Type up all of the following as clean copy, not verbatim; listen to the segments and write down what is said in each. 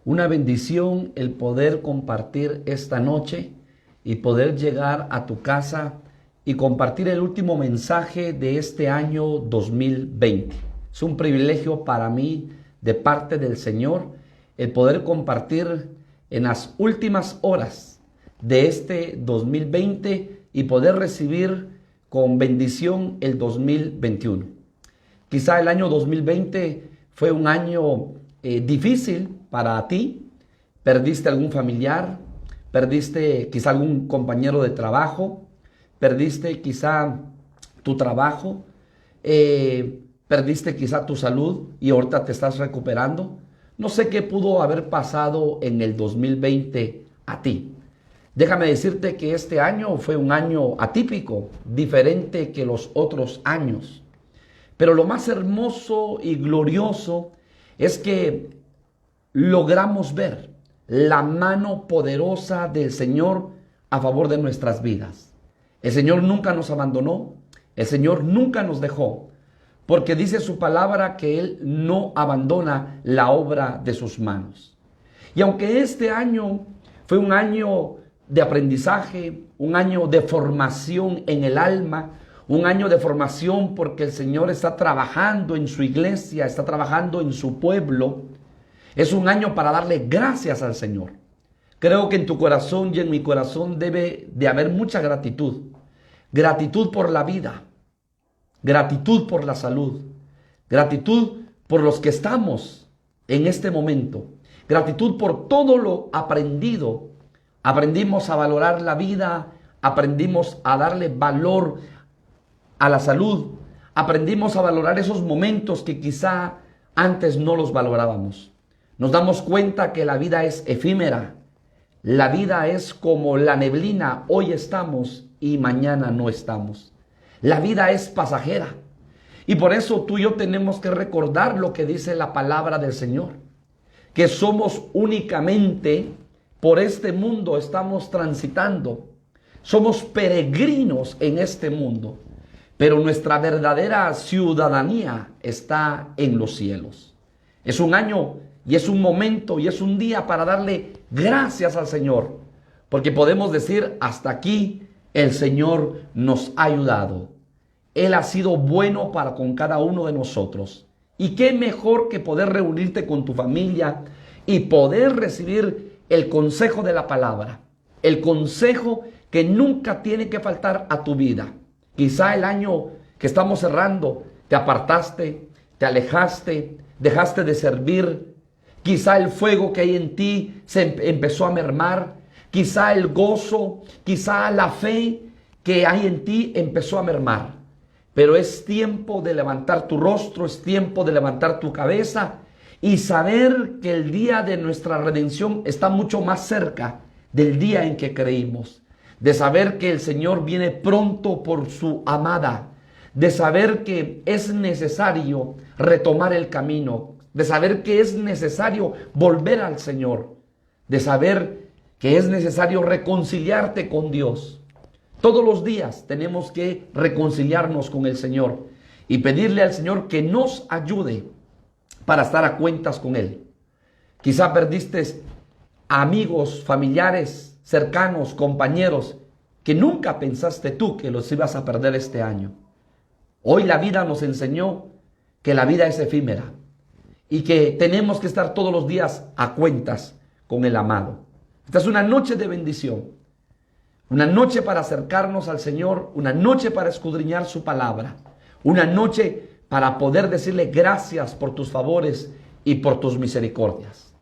Una bendición el poder compartir esta noche y poder llegar a tu casa y compartir el último mensaje de este año 2020. Es un privilegio para mí de parte del Señor el poder compartir en las últimas horas de este 2020 y poder recibir con bendición el 2021. Quizá el año 2020 fue un año difícil para ti. Perdiste algún familiar, perdiste quizá algún compañero de trabajo, perdiste quizá tu trabajo, perdiste quizá tu salud y ahorita te estás recuperando. No sé qué pudo haber pasado en el 2020 a ti. Déjame decirte que este año fue un año atípico, diferente que los otros años. Pero lo más hermoso y glorioso es que logramos ver la mano poderosa del Señor a favor de nuestras vidas. El Señor nunca nos abandonó, el Señor nunca nos dejó, porque dice su palabra que Él no abandona la obra de sus manos. Y aunque este año fue un año de aprendizaje, un año de formación en el alma, un año de formación porque el Señor está trabajando en su iglesia, está trabajando en su pueblo, es un año para darle gracias al Señor. Creo que en tu corazón y en mi corazón debe de haber mucha gratitud. Gratitud por la vida, gratitud por la salud, gratitud por los que estamos en este momento, gratitud por todo lo aprendido. Aprendimos a valorar la vida, aprendimos a darle valor a la salud, aprendimos a valorar esos momentos que quizá antes no los valorábamos. Nos damos cuenta que la vida es efímera, la vida es como la neblina, hoy estamos y mañana no estamos. La vida es pasajera y por eso tú y yo tenemos que recordar lo que dice la palabra del Señor, que somos únicamente por este mundo, estamos transitando, somos peregrinos en este mundo, pero nuestra verdadera ciudadanía está en los cielos. Es un año y es un momento y es un día para darle gracias al Señor, porque podemos decir hasta aquí el Señor nos ha ayudado. Él ha sido bueno para con cada uno de nosotros. Y qué mejor que poder reunirte con tu familia y poder recibir el consejo de la palabra, el consejo que nunca tiene que faltar a tu vida. Quizá el año que estamos cerrando te apartaste, te alejaste, dejaste de servir. Quizá el fuego que hay en ti se empezó a mermar. Quizá el gozo, quizá la fe que hay en ti empezó a mermar. Pero es tiempo de levantar tu rostro, es tiempo de levantar tu cabeza y saber que el día de nuestra redención está mucho más cerca del día en que creímos. De saber que el Señor viene pronto por su amada. De saber que es necesario retomar el camino. De saber que es necesario volver al Señor. De saber que es necesario reconciliarte con Dios. Todos los días tenemos que reconciliarnos con el Señor y pedirle al Señor que nos ayude para estar a cuentas con Él. Quizá perdiste amigos, familiares, cercanos, compañeros que nunca pensaste tú que los ibas a perder este año. Hoy la vida nos enseñó que la vida es efímera y que tenemos que estar todos los días a cuentas con el amado. Esta es una noche de bendición, una noche para acercarnos al Señor, una noche para escudriñar su palabra, una noche para poder decirle gracias por tus favores y por tus misericordias.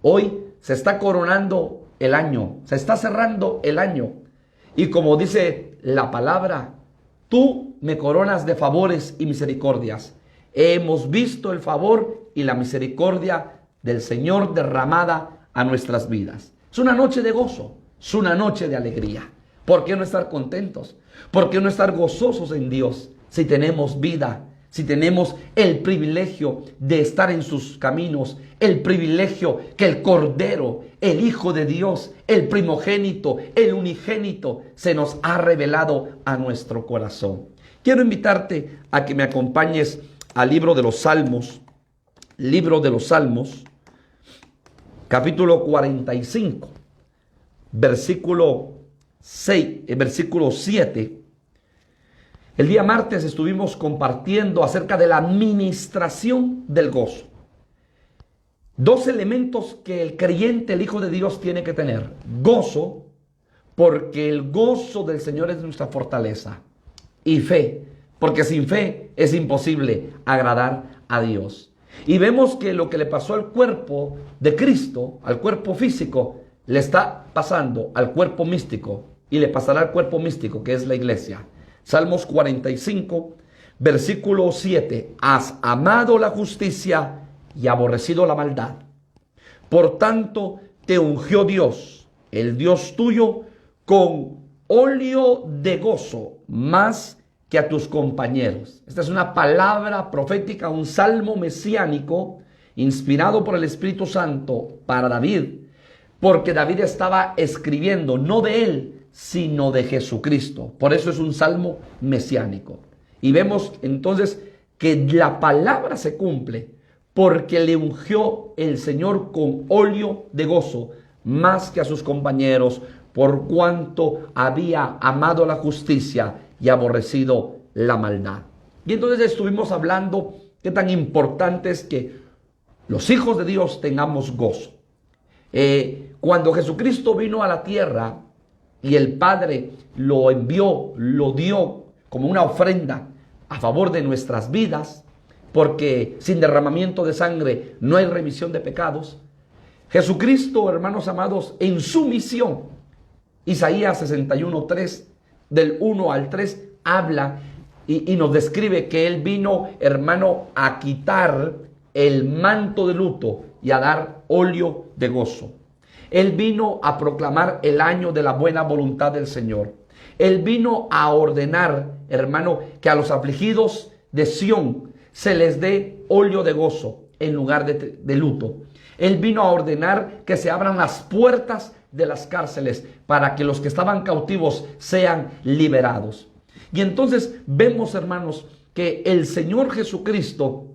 Hoy se está coronando el año, se está cerrando el año. Y como dice la palabra, tú me coronas de favores y misericordias. Hemos visto el favor y la misericordia del Señor derramada a nuestras vidas. Es una noche de gozo, es una noche de alegría. ¿Por qué no estar contentos? ¿Por qué no estar gozosos en Dios si tenemos vida? Si tenemos el privilegio de estar en sus caminos, el privilegio que el Cordero, el Hijo de Dios, el primogénito, el unigénito, se nos ha revelado a nuestro corazón. Quiero invitarte a que me acompañes al libro de los Salmos, capítulo 45, versículo 6, versículo 7. El día martes estuvimos compartiendo acerca de la ministración del gozo. Dos elementos que el creyente, el Hijo de Dios, tiene que tener. Gozo, porque el gozo del Señor es nuestra fortaleza. Y fe, porque sin fe es imposible agradar a Dios. Y vemos que lo que le pasó al cuerpo de Cristo, al cuerpo físico, le está pasando al cuerpo místico y le pasará al cuerpo místico, que es la iglesia. Salmos 45, versículo 7. Has amado la justicia y aborrecido la maldad. Por tanto, te ungió Dios, el Dios tuyo, con óleo de gozo más que a tus compañeros. Esta es una palabra profética, un salmo mesiánico inspirado por el Espíritu Santo para David, porque David estaba escribiendo no de él, sino de Jesucristo. Por eso es un salmo mesiánico. Y vemos entonces que la palabra se cumple porque le ungió el Señor con óleo de gozo más que a sus compañeros, por cuanto había amado la justicia y aborrecido la maldad. Y entonces estuvimos hablando qué tan importante es que los hijos de Dios tengamos gozo. Cuando Jesucristo vino a la tierra y el Padre lo envió, lo dio como una ofrenda a favor de nuestras vidas, porque sin derramamiento de sangre no hay remisión de pecados. Jesucristo, hermanos amados, en su misión, Isaías 61:3, del 1 al 3, habla y nos describe que Él vino, hermano, a quitar el manto de luto y a dar óleo de gozo. Él vino a proclamar el año de la buena voluntad del Señor. Él vino a ordenar, hermano, que a los afligidos de Sión se les dé óleo de gozo en lugar de luto. Él vino a ordenar que se abran las puertas de las cárceles para que los que estaban cautivos sean liberados. Y entonces vemos, hermanos, que el Señor Jesucristo,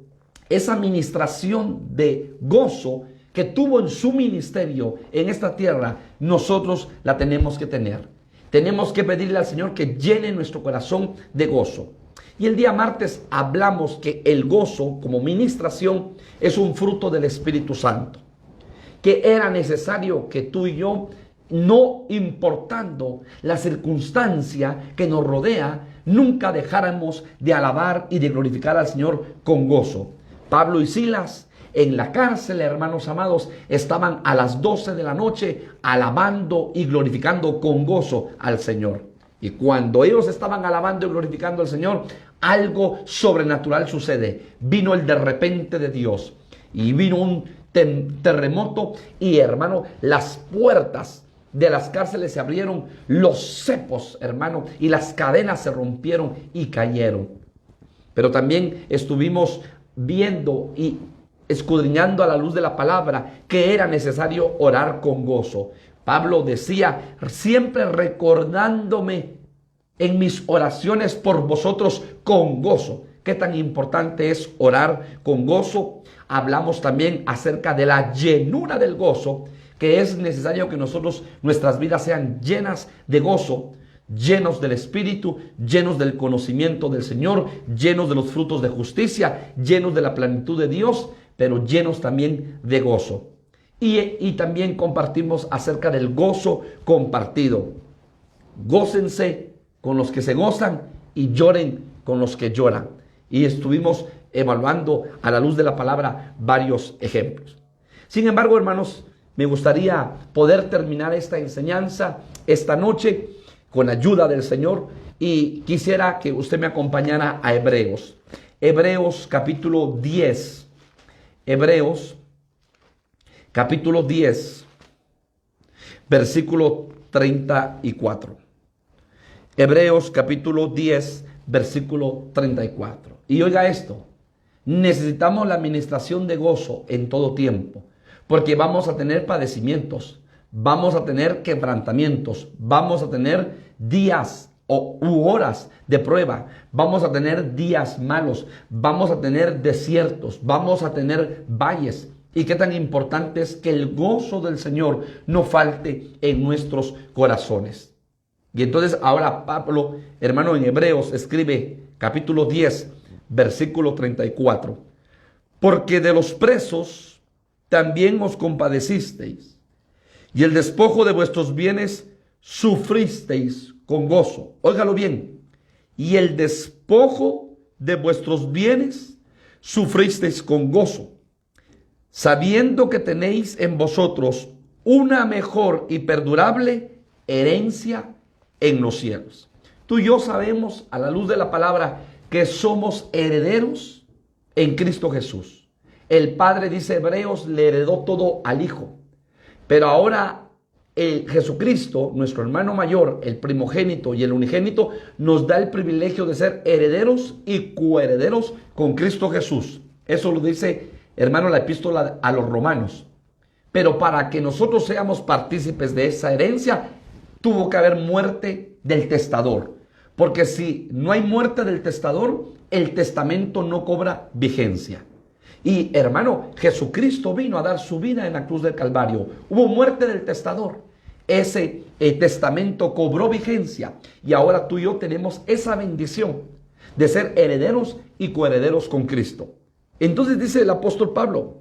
esa administración de gozo que tuvo en su ministerio en esta tierra, nosotros la tenemos que tener. Tenemos que pedirle al Señor que llene nuestro corazón de gozo. Y el día martes hablamos que el gozo como ministración es un fruto del Espíritu Santo, que era necesario que tú y yo, no importando la circunstancia que nos rodea, nunca dejáramos de alabar y de glorificar al Señor con gozo. Pablo y Silas en la cárcel, hermanos amados, estaban a las 12 de la noche alabando y glorificando con gozo al Señor. Y cuando ellos estaban alabando y glorificando al Señor, algo sobrenatural sucede. Vino el de repente de Dios y vino un terremoto y, hermano, las puertas de las cárceles se abrieron, los cepos, hermano, y las cadenas se rompieron y cayeron. Pero también estuvimos viendo y escudriñando a la luz de la palabra que era necesario orar con gozo. Pablo decía, siempre recordándome en mis oraciones por vosotros con gozo. Qué tan importante es orar con gozo. Hablamos también acerca de la llenura del gozo, que es necesario que nosotros, nuestras vidas sean llenas de gozo, llenos del Espíritu, llenos del conocimiento del Señor, llenos de los frutos de justicia, llenos de la plenitud de Dios, pero llenos también de gozo. Y también compartimos acerca del gozo compartido. Gócense con los que se gozan y lloren con los que lloran. Y estuvimos evaluando a la luz de la palabra varios ejemplos. Sin embargo, hermanos, me gustaría poder terminar esta enseñanza esta noche con ayuda del Señor, y quisiera que usted me acompañara a Hebreos. Hebreos capítulo 10. Hebreos capítulo 10, versículo 34. Hebreos capítulo 10, versículo 34. Y oiga esto, necesitamos la administración de gozo en todo tiempo, porque vamos a tener padecimientos, vamos a tener quebrantamientos, vamos a tener días u horas de prueba, vamos a tener días malos, vamos a tener desiertos, vamos a tener valles. y qué tan importante es que el gozo del Señor no falte en nuestros corazones. Y entonces ahora Pablo, hermano, en Hebreos escribe capítulo 10, versículo 34. Porque de los presos también os compadecisteis, y el despojo de vuestros bienes sufristeis con gozo. Óigalo bien. Y el despojo de vuestros bienes sufristeis con gozo, sabiendo que tenéis en vosotros una mejor y perdurable herencia en los cielos. Tú y yo sabemos, a la luz de la palabra, que somos herederos en Cristo Jesús. El Padre, dice Hebreos, le heredó todo al Hijo. Pero ahora Jesucristo, nuestro hermano mayor, el primogénito y el unigénito, nos da el privilegio de ser herederos y coherederos con Cristo Jesús. Eso lo dice, hermano, la epístola a los romanos. Pero para que nosotros seamos partícipes de esa herencia, tuvo que haber muerte del testador. Porque si no hay muerte del testador, el testamento no cobra vigencia. Y hermano, Jesucristo vino a dar su vida en la cruz del Calvario. Hubo muerte del testador. Ese testamento cobró vigencia. Y ahora tú y yo tenemos esa bendición de ser herederos y coherederos con Cristo. Entonces dice el apóstol Pablo: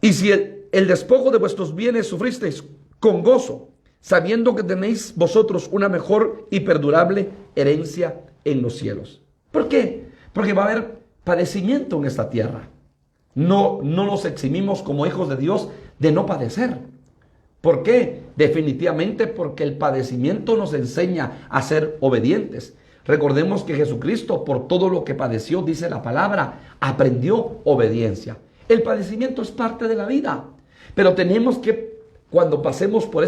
y si el despojo de vuestros bienes sufristeis con gozo, sabiendo que tenéis vosotros una mejor y perdurable herencia en los cielos. ¿Por qué? Porque va a haber padecimiento en esta tierra. No nos eximimos como hijos de Dios de no padecer. ¿Por qué? Definitivamente porque el padecimiento nos enseña a ser obedientes. Recordemos que Jesucristo, por todo lo que padeció, dice la palabra, aprendió obediencia. El padecimiento es parte de la vida, pero tenemos que, cuando pasemos por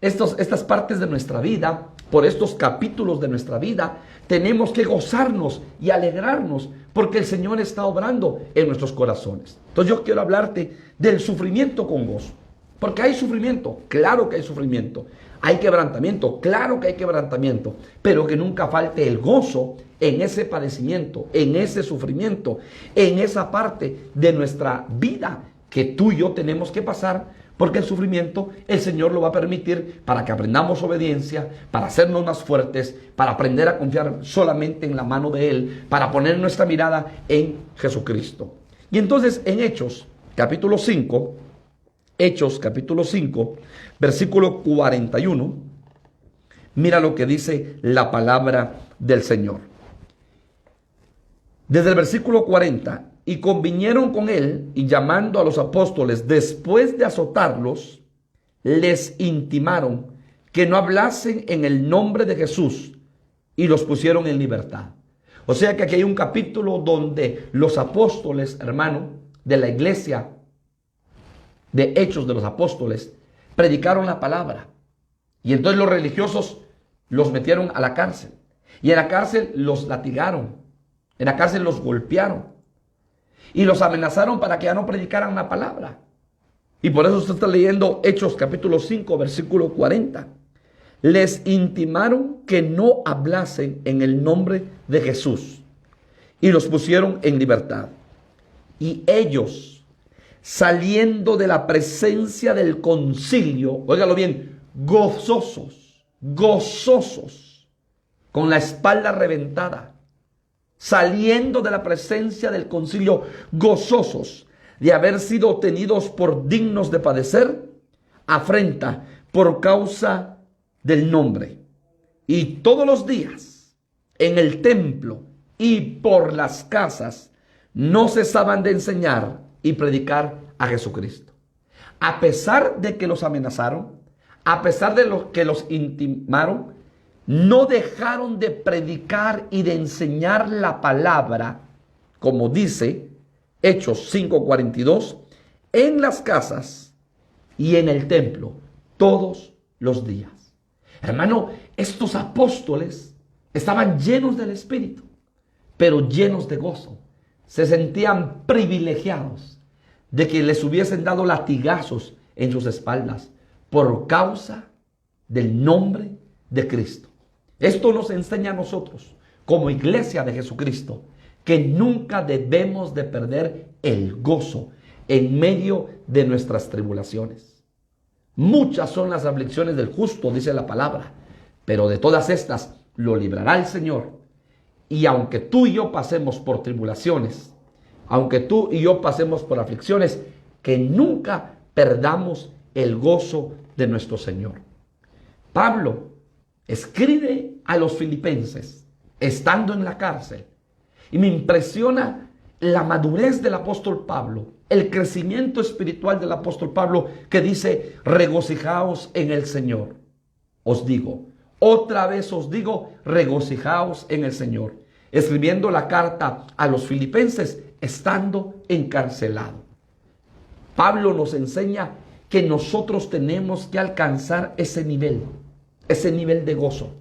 estas partes de nuestra vida, por estos capítulos de nuestra vida, tenemos que gozarnos y alegrarnos porque el Señor está obrando en nuestros corazones. Entonces yo quiero hablarte del sufrimiento con gozo. Porque hay sufrimiento, claro que hay sufrimiento. Hay quebrantamiento, claro que hay quebrantamiento. Pero que nunca falte el gozo en ese padecimiento, en ese sufrimiento, en esa parte de nuestra vida que tú y yo tenemos que pasar. Porque el sufrimiento el Señor lo va a permitir para que aprendamos obediencia, para hacernos más fuertes, para aprender a confiar solamente en la mano de Él, para poner nuestra mirada en Jesucristo. Y entonces en Hechos, capítulo 5, versículo 41, mira lo que dice la palabra del Señor. Desde el versículo 40, y convinieron con él, y llamando a los apóstoles, después de azotarlos, les intimaron que no hablasen en el nombre de Jesús, y los pusieron en libertad. O sea que aquí hay un capítulo donde los apóstoles, hermano, de la iglesia, de Hechos de los Apóstoles, predicaron la palabra. Y entonces los religiosos los metieron a la cárcel. Y en la cárcel los latigaron. En la cárcel los golpearon. Y los amenazaron para que ya no predicaran la palabra. Y por eso usted está leyendo Hechos capítulo 5, versículo 40. Les intimaron que no hablasen en el nombre de Jesús. Y los pusieron en libertad. Y ellos, saliendo de la presencia del concilio, óigalo bien, gozosos, con la espalda reventada, saliendo de la presencia del concilio, gozosos de haber sido tenidos por dignos de padecer afrenta por causa del nombre. Y todos los días en el templo y por las casas no cesaban de enseñar y predicar a Jesucristo. A pesar de que los amenazaron, a pesar de que los intimaron, no dejaron de predicar y de enseñar la palabra, como dice Hechos 5:42, en las casas y en el templo todos los días. Hermano, estos apóstoles estaban llenos del Espíritu, pero llenos de gozo. Se sentían privilegiados de que les hubiesen dado latigazos en sus espaldas por causa del nombre de Cristo. Esto nos enseña a nosotros, como iglesia de Jesucristo, que nunca debemos de perder el gozo en medio de nuestras tribulaciones. Muchas son las aflicciones del justo, dice la palabra, pero de todas estas lo librará el Señor. Y aunque tú y yo pasemos por tribulaciones, aunque tú y yo pasemos por aflicciones, que nunca perdamos el gozo de nuestro Señor. Pablo escribe a los filipenses estando en la cárcel, y me impresiona la madurez del apóstol Pablo, el crecimiento espiritual del apóstol Pablo, que dice: regocijaos en el Señor. Os digo, otra vez os digo, regocijaos en el Señor. Escribiendo la carta a los filipenses estando encarcelado. Pablo nos enseña que nosotros tenemos que alcanzar ese nivel de gozo.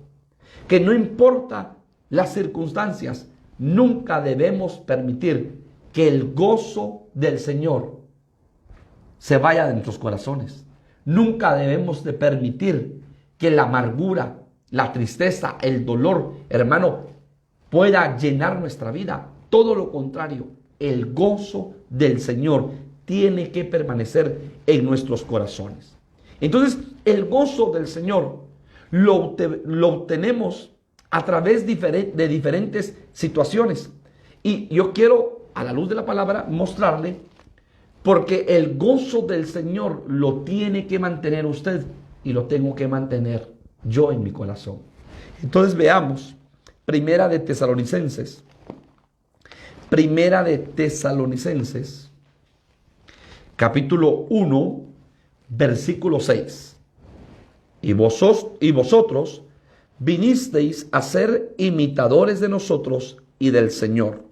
Que no importa las circunstancias, nunca debemos permitir que el gozo del Señor se vaya de nuestros corazones. Nunca debemos de permitir que la amargura, la tristeza, el dolor, hermano, pueda llenar nuestra vida. Todo lo contrario, el gozo del Señor tiene que permanecer en nuestros corazones. Entonces, el gozo del Señor lo obtenemos a través de diferentes situaciones. Y yo quiero, a la luz de la palabra, mostrarle, porque el gozo del Señor lo tiene que mantener usted y lo tengo que mantener yo en mi corazón. Entonces veamos Primera de Tesalonicenses, capítulo 1, versículo 6. Y vosotros vinisteis a ser imitadores de nosotros y del Señor,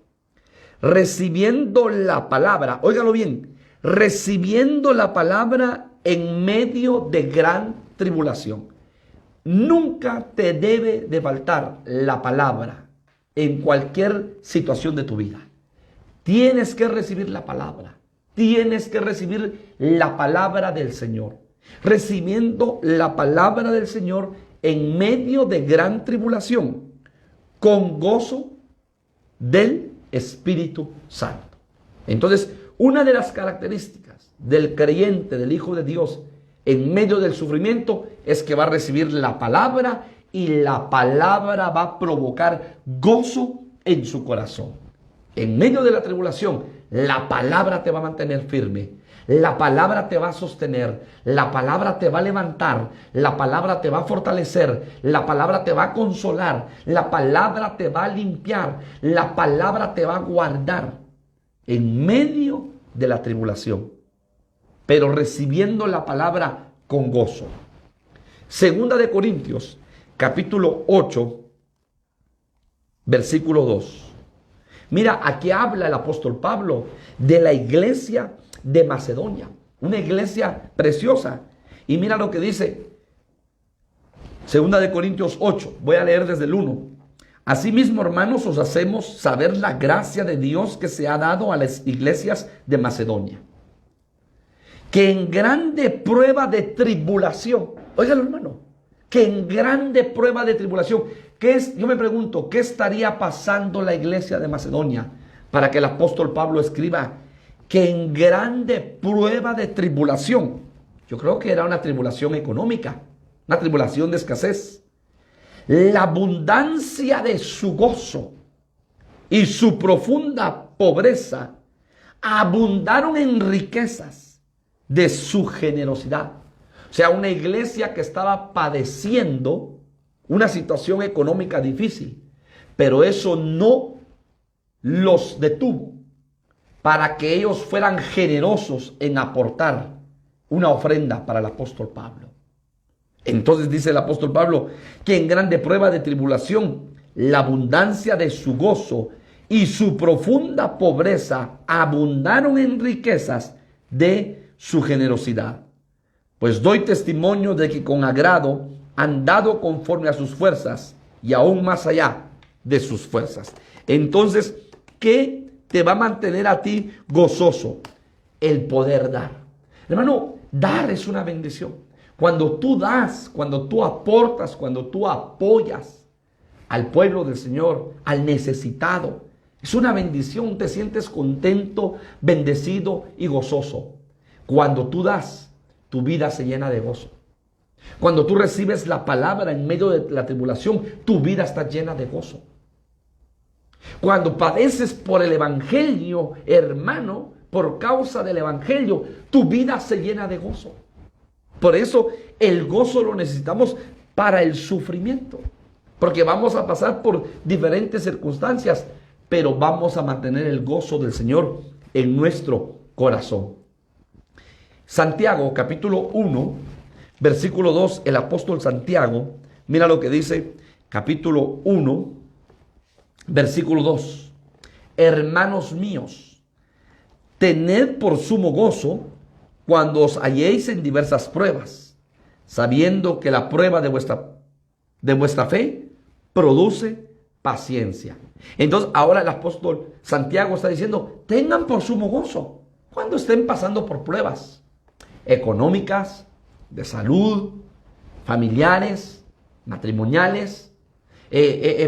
recibiendo la palabra, óigalo bien, recibiendo la palabra en medio de gran tribulación. Nunca te debe de faltar la palabra en cualquier situación de tu vida. Tienes que recibir la palabra. Tienes que recibir la palabra del Señor. Recibiendo la palabra del Señor en medio de gran tribulación, con gozo del Espíritu Santo. Entonces, una de las características del creyente, del Hijo de Dios, en medio del sufrimiento, es que va a recibir la palabra, y la palabra va a provocar gozo en su corazón. En medio de la tribulación, la palabra te va a mantener firme. La palabra te va a sostener. La palabra te va a levantar. La palabra te va a fortalecer. La palabra te va a consolar. La palabra te va a limpiar. La palabra te va a guardar en medio de la tribulación, pero recibiendo la palabra con gozo. Segunda de Corintios, capítulo 8, versículo 2. Mira, aquí habla el apóstol Pablo de la iglesia de Macedonia, una iglesia preciosa. Y mira lo que dice Segunda de Corintios 8, voy a leer desde el 1. Asimismo, hermanos, os hacemos saber la gracia de Dios que se ha dado a las iglesias de Macedonia, que en grande prueba de tribulación, óigalo, hermano, que en grande prueba de tribulación, yo me pregunto, ¿qué estaría pasando la iglesia de Macedonia para que el apóstol Pablo escriba que en grande prueba de tribulación? Yo creo que era una tribulación económica, una tribulación de escasez. La abundancia de su gozo y su profunda pobreza abundaron en riquezas de su generosidad. O sea, una iglesia que estaba padeciendo una situación económica difícil, pero eso no los detuvo para que ellos fueran generosos en aportar una ofrenda para el apóstol Pablo. Entonces dice el apóstol Pablo que en grande prueba de tribulación, la abundancia de su gozo y su profunda pobreza abundaron en riquezas de su generosidad. Pues doy testimonio de que con agrado han dado conforme a sus fuerzas y aún más allá de sus fuerzas. Entonces, ¿qué te va a mantener a ti gozoso? El poder dar. Hermano, dar es una bendición. Cuando tú das, cuando tú aportas, cuando tú apoyas al pueblo del Señor, al necesitado, Es una bendición, te sientes contento, bendecido y gozoso. Cuando tú das, tu vida se llena de gozo. Cuando tú recibes la palabra en medio de la tribulación, tu vida está llena de gozo. Cuando padeces por el evangelio, hermano, por causa del evangelio, tu vida se llena de gozo. Por eso el gozo lo necesitamos para el sufrimiento. Porque vamos a pasar por diferentes circunstancias, pero vamos a mantener el gozo del Señor en nuestro corazón. Santiago, capítulo 1, versículo 2, el apóstol Santiago, mira lo que dice, capítulo 1, versículo 2. Hermanos míos, tened por sumo gozo cuando os halléis en diversas pruebas, sabiendo que la prueba de vuestra fe produce paciencia. Entonces ahora el apóstol Santiago está diciendo, tengan por sumo gozo cuando estén pasando por pruebas económicas, de salud, familiares, matrimoniales,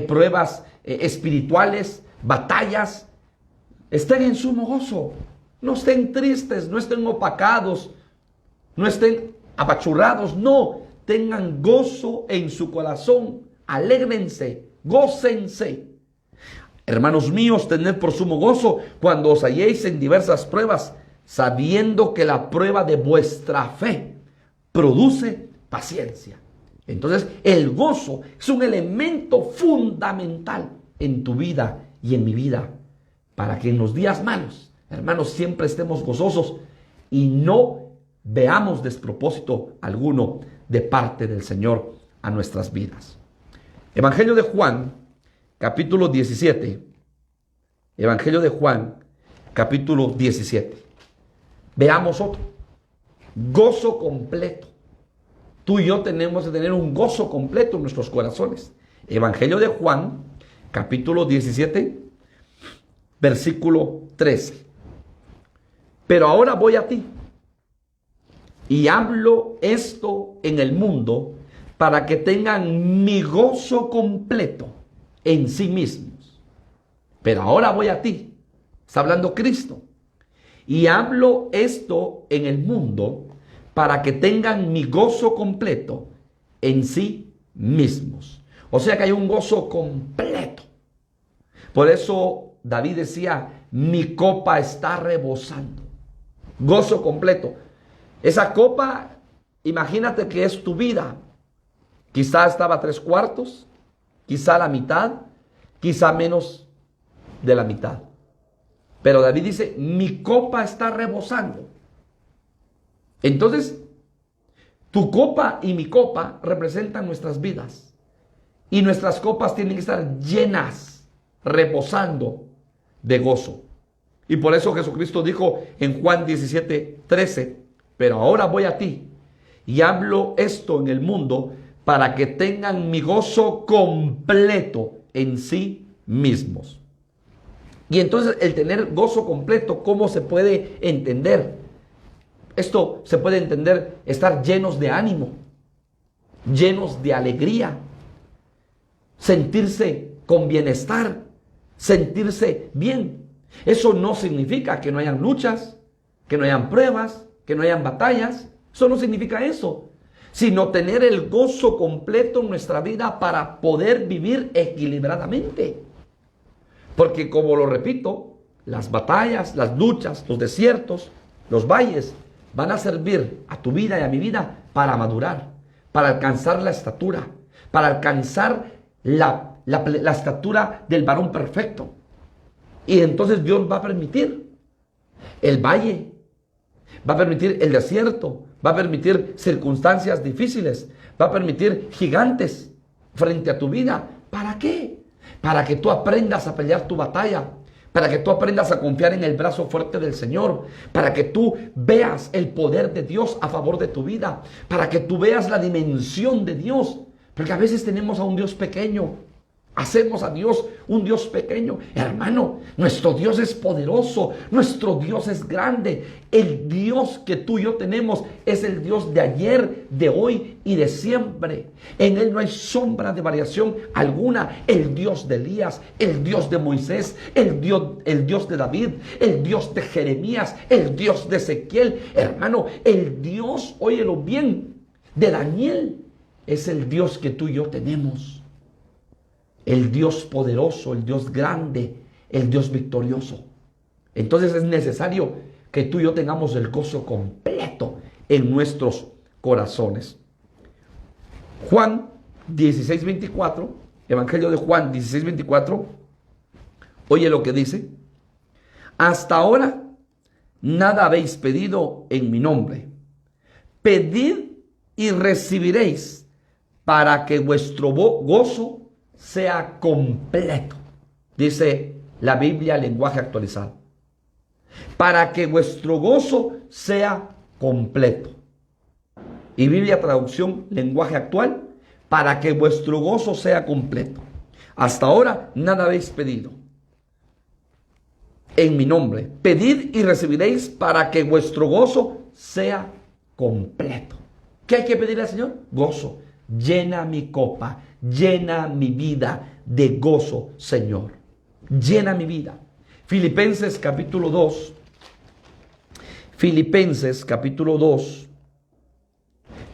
pruebas espirituales, batallas. Estén en sumo gozo. No estén tristes, no estén opacados, no estén apachurrados. No, tengan gozo en su corazón. Alégrense, gócense. Hermanos míos, tened por sumo gozo cuando os halléis en diversas pruebas, sabiendo que la prueba de vuestra fe produce paciencia. Entonces, el gozo es un elemento fundamental en tu vida y en mi vida, para que en los días malos, hermanos, siempre estemos gozosos y no veamos despropósito alguno de parte del Señor a nuestras vidas. Evangelio de Juan, capítulo 17. Evangelio de Juan, capítulo 17. Veamos otro. Gozo completo. Tú y yo tenemos que tener un gozo completo en nuestros corazones. Evangelio de Juan, capítulo 17, versículo 13. Pero ahora voy a ti y hablo esto en el mundo para que tengan mi gozo completo en sí mismos. Pero ahora voy a ti. Está hablando Cristo. Y hablo esto en el mundo para que tengan mi gozo completo en sí mismos. O sea que hay un gozo completo. Por eso David decía, mi copa está rebosando. Gozo completo. Esa copa, imagínate que es tu vida. Quizá estaba a 3/4, quizá la mitad, quizá menos de la mitad. Pero David dice, mi copa está rebosando. Entonces, tu copa y mi copa representan nuestras vidas. Y nuestras copas tienen que estar llenas, rebosando de gozo. Y por eso Jesucristo dijo en Juan 17:13, pero ahora voy a ti y hablo esto en el mundo para que tengan mi gozo completo en sí mismos. Y entonces el tener gozo completo, ¿cómo se puede entender? Esto se puede entender, estar llenos de ánimo, llenos de alegría, sentirse con bienestar, sentirse bien. Eso no significa que no hayan luchas, que no hayan pruebas, que no hayan batallas. Eso no significa eso, sino tener el gozo completo en nuestra vida para poder vivir equilibradamente. Porque como lo repito, las batallas, las luchas, los desiertos, los valles van a servir a tu vida y a mi vida para madurar, para alcanzar la estatura, para alcanzar la estatura del varón perfecto. Y entonces Dios va a permitir el valle, va a permitir el desierto, va a permitir circunstancias difíciles, va a permitir gigantes frente a tu vida. ¿Para qué? Para que tú aprendas a pelear tu batalla, para que tú aprendas a confiar en el brazo fuerte del Señor, para que tú veas el poder de Dios a favor de tu vida, para que tú veas la dimensión de Dios, porque a veces tenemos a un Dios pequeño, hacemos a Dios un Dios pequeño. Hermano, nuestro Dios es poderoso, nuestro Dios es grande. El Dios que tú y yo tenemos es el Dios de ayer, de hoy y de siempre. En Él no hay sombra de variación alguna. El Dios de Elías, el Dios de Moisés, el Dios de David, el Dios de Jeremías, el Dios de Ezequiel. Hermano, el Dios, óyelo bien, de Daniel es el Dios que tú y yo tenemos. El Dios poderoso, el Dios grande, el Dios victorioso. Entonces es necesario que tú y yo tengamos el gozo completo en nuestros corazones. Juan 16:24, Evangelio de Juan 16:24, oye lo que dice: hasta ahora nada habéis pedido en mi nombre. Pedid y recibiréis, para que vuestro gozo sea completo. Dice la Biblia, lenguaje actualizado. Para que vuestro gozo sea completo. Y Biblia traducción, lenguaje actual, para que vuestro gozo sea completo. Hasta ahora nada habéis pedido en mi nombre. Pedid y recibiréis, para que vuestro gozo sea completo. ¿Qué hay que pedirle al Señor? Gozo. Llena mi copa, llena mi vida de gozo, Señor. Llena mi vida. Filipenses capítulo 2. Filipenses capítulo 2,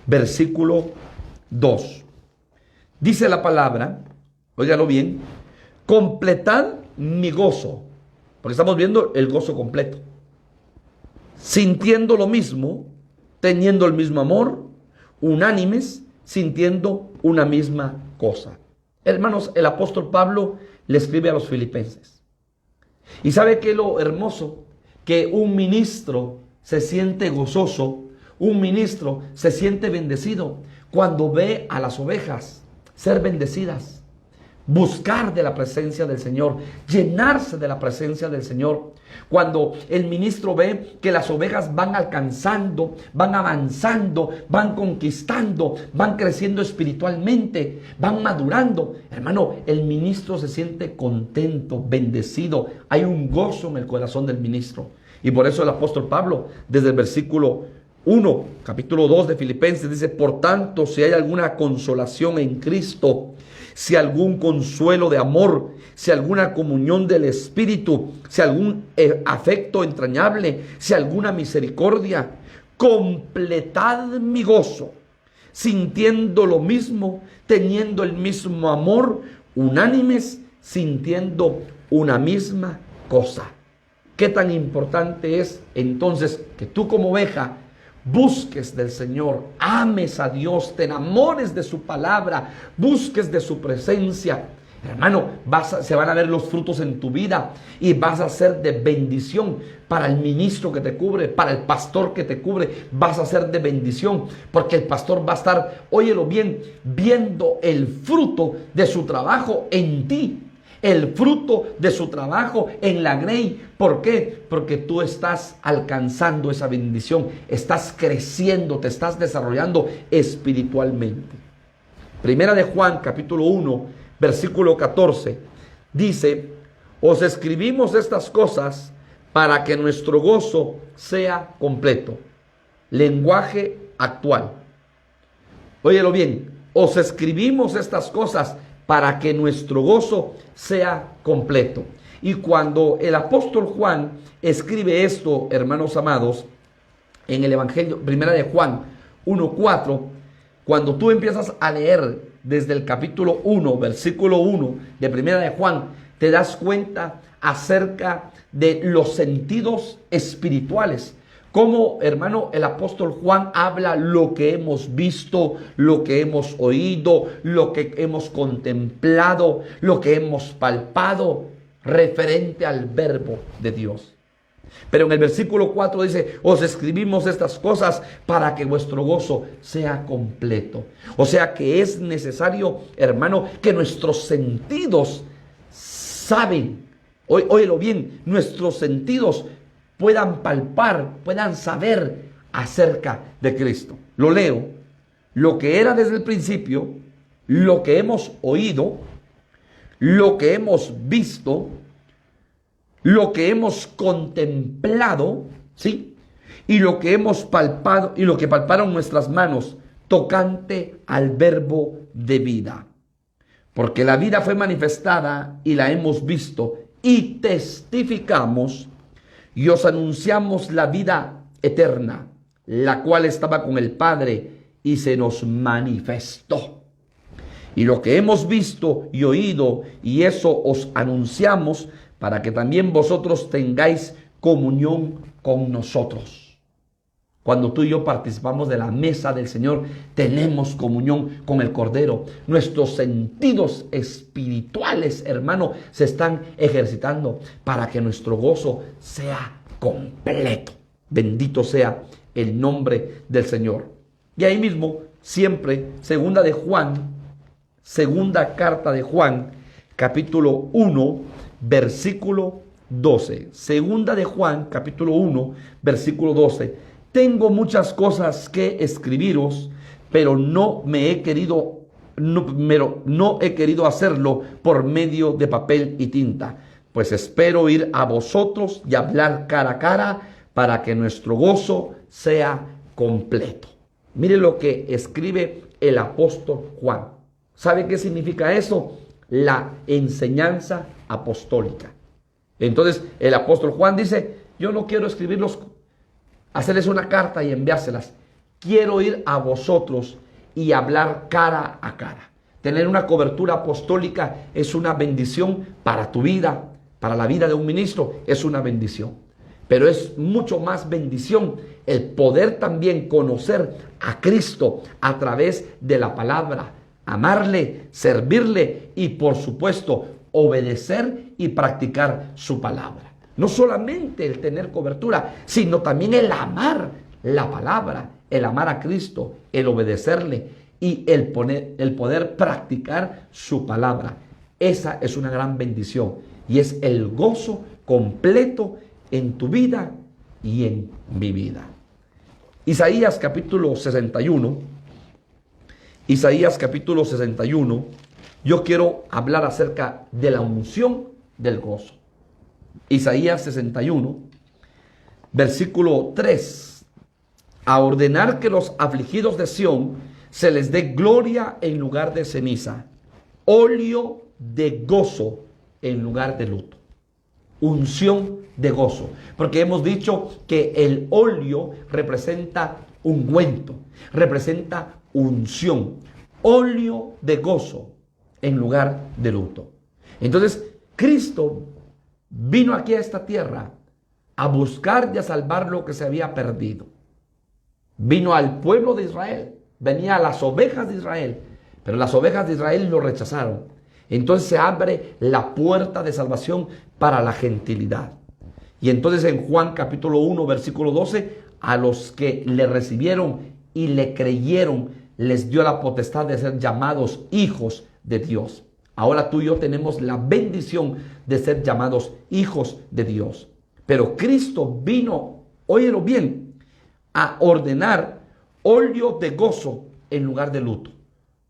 versículo 2. Dice la palabra, óigalo bien: completad mi gozo. Porque estamos viendo el gozo completo. Sintiendo lo mismo, teniendo el mismo amor, unánimes, sintiendo una misma cosa. Hermanos, el apóstol Pablo le escribe a los filipenses. ¿Y sabe qué es lo hermoso? Que un ministro se siente gozoso, un ministro se siente bendecido cuando ve a las ovejas ser bendecidas, buscar de la presencia del Señor, llenarse de la presencia del Señor. Cuando el ministro ve que las ovejas van alcanzando, van avanzando, van conquistando, van creciendo espiritualmente, van madurando, hermano, el ministro se siente contento, bendecido. Hay un gozo en el corazón del ministro. Y por eso el apóstol Pablo, desde el versículo 1, capítulo 2 de Filipenses, dice: por tanto, si hay alguna consolación en Cristo, si algún consuelo de amor, si alguna comunión del Espíritu, si algún afecto entrañable, si alguna misericordia, completad mi gozo, sintiendo lo mismo, teniendo el mismo amor, unánimes, sintiendo una misma cosa. ¿Qué tan importante es entonces que tú como oveja busques del Señor, ames a Dios, te enamores de su palabra, busques de su presencia? Hermano, se van a ver los frutos en tu vida y vas a ser de bendición para el ministro que te cubre, para el pastor que te cubre. Vas a ser de bendición porque el pastor va a estar, óyelo bien, viendo el fruto de su trabajo en ti. El fruto de su trabajo en la grey. ¿Por qué? Porque tú estás alcanzando esa bendición, estás creciendo, te estás desarrollando espiritualmente. Primera de Juan, capítulo 1, versículo 14, dice: os escribimos estas cosas para que nuestro gozo sea completo. Lenguaje actual. Óyelo bien: os escribimos estas cosas para que nuestro gozo sea completo. Y cuando el apóstol Juan escribe esto, hermanos amados, en el Evangelio, primera de Juan 1:4, cuando tú empiezas a leer desde el capítulo 1, versículo 1 de primera de Juan, te das cuenta acerca de los sentidos espirituales. Cómo, hermano, el apóstol Juan habla lo que hemos visto, lo que hemos oído, lo que hemos contemplado, lo que hemos palpado, referente al verbo de Dios. Pero en el versículo 4 dice: os escribimos estas cosas para que vuestro gozo sea completo. O sea que es necesario, hermano, que nuestros sentidos saben, óyelo bien, nuestros sentidos puedan palpar, puedan saber acerca de Cristo. Lo leo: lo que era desde el principio, lo que hemos oído, lo que hemos visto, lo que hemos contemplado, ¿sí? Y lo que hemos palpado y lo que palparon nuestras manos tocante al verbo de vida. Porque la vida fue manifestada y la hemos visto y testificamos y os anunciamos la vida eterna, la cual estaba con el Padre y se nos manifestó. Y lo que hemos visto y oído, y eso os anunciamos, para que también vosotros tengáis comunión con nosotros. Cuando tú y yo participamos de la mesa del Señor, tenemos comunión con el Cordero. Nuestros sentidos espirituales, hermano, se están ejercitando para que nuestro gozo sea completo. Bendito sea el nombre del Señor. Y ahí mismo, siempre, segunda carta de Juan, capítulo 1, versículo 12. Segunda de Juan, capítulo 1, versículo 12. Tengo muchas cosas que escribiros, pero no he querido hacerlo por medio de papel y tinta, pues espero ir a vosotros y hablar cara a cara para que nuestro gozo sea completo. Mire lo que escribe el apóstol Juan. ¿Sabe qué significa eso? La enseñanza apostólica. Entonces el apóstol Juan dice, yo no quiero hacerles una carta y enviárselas. Quiero ir a vosotros y hablar cara a cara. Tener una cobertura apostólica es una bendición para tu vida, para la vida de un ministro, es una bendición. Pero es mucho más bendición el poder también conocer a Cristo a través de la palabra, amarle, servirle y por supuesto obedecer y practicar su palabra. No solamente el tener cobertura, sino también el amar la palabra, el amar a Cristo, el obedecerle y el poder practicar su palabra. Esa es una gran bendición y es el gozo completo en tu vida y en mi vida. Isaías capítulo 61. Isaías capítulo 61. Yo quiero hablar acerca de la unción del gozo. Isaías 61, versículo 3. A ordenar que los afligidos de Sión se les dé gloria en lugar de ceniza, óleo de gozo en lugar de luto. Unción de gozo. Porque hemos dicho que el óleo representa ungüento, representa unción. Óleo de gozo en lugar de luto. Entonces, Cristo vino aquí a esta tierra a buscar y a salvar lo que se había perdido. Vino al pueblo de Israel, venía a las ovejas de Israel, pero las ovejas de Israel lo rechazaron. Entonces se abre la puerta de salvación para la gentilidad. Y entonces en Juan capítulo 1, versículo 12, a los que le recibieron y le creyeron, les dio la potestad de ser llamados hijos de Dios. Ahora tú y yo tenemos la bendición de ser llamados hijos de Dios. Pero Cristo vino, óyelo bien, a ordenar óleo de gozo en lugar de luto.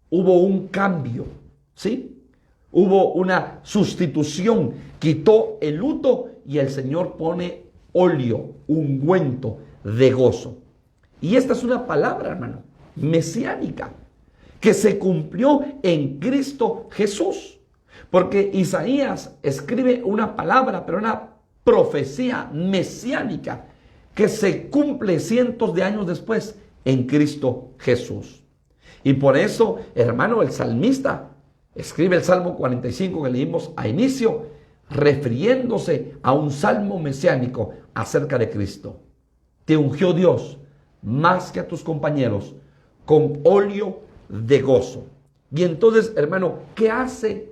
Hubo un cambio, ¿sí? Hubo una sustitución. Quitó el luto y el Señor pone óleo, ungüento de gozo. Y esta es una palabra, hermano, mesiánica, que se cumplió en Cristo Jesús. Porque Isaías escribe una palabra, pero una profecía mesiánica que se cumple cientos de años después en Cristo Jesús. Y por eso, hermano, el salmista escribe el Salmo 45 que leímos a inicio, refiriéndose a un salmo mesiánico acerca de Cristo. Te ungió Dios más que a tus compañeros con óleo de gozo. Y entonces, hermano, ¿qué hace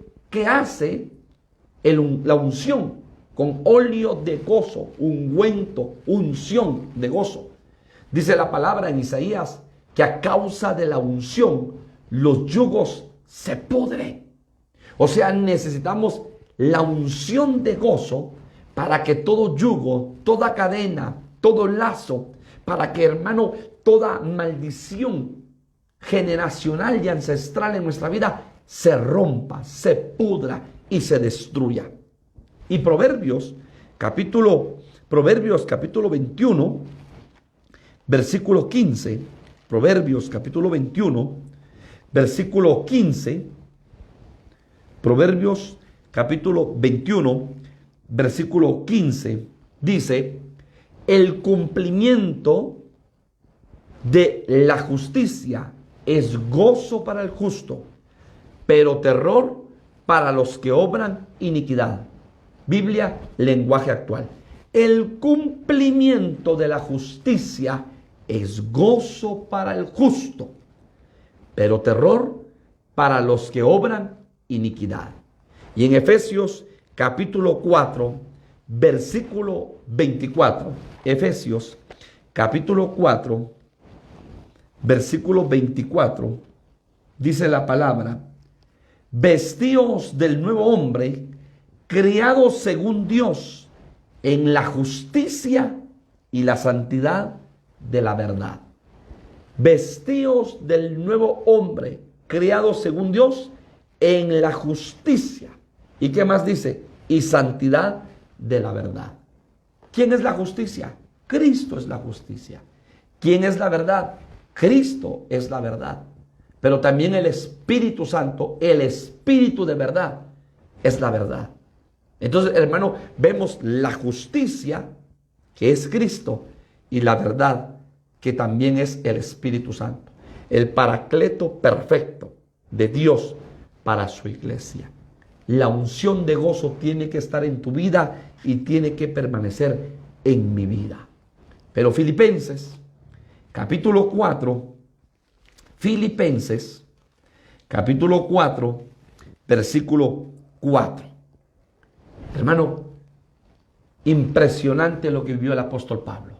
la unción con óleo de gozo, ungüento, unción de gozo? Dice la palabra en Isaías que a causa de la unción los yugos se pudren. O sea, necesitamos la unción de gozo para que todo yugo, toda cadena, todo lazo, para que, hermano, toda maldición generacional y ancestral en nuestra vida se rompa, se pudra y se destruya. Y Proverbios capítulo 21, versículo 15, Proverbios capítulo 21, versículo 15, Proverbios capítulo 21, versículo 15, dice: el cumplimiento de la justicia es gozo para el justo, pero terror para los que obran iniquidad. Biblia, lenguaje actual. El cumplimiento de la justicia es gozo para el justo, pero terror para los que obran iniquidad. Y en Efesios capítulo 4, versículo 24. Efesios capítulo 4, versículo 24. Dice la palabra: vestíos del nuevo hombre, criado según Dios, en la justicia y la santidad de la verdad. Vestíos del nuevo hombre, criado según Dios, en la justicia. ¿Y qué más dice? Y santidad de la verdad. ¿Quién es la justicia? Cristo es la justicia. ¿Quién es la verdad? Cristo es la verdad. Pero también el Espíritu Santo, el Espíritu de verdad, es la verdad. Entonces, hermano, vemos la justicia, que es Cristo, y la verdad, que también es el Espíritu Santo, el paracleto perfecto de Dios para su iglesia. La unción de gozo tiene que estar en tu vida y tiene que permanecer en mi vida. Pero Filipenses, capítulo 4, Filipenses, capítulo 4, versículo 4. Hermano, impresionante lo que vivió el apóstol Pablo.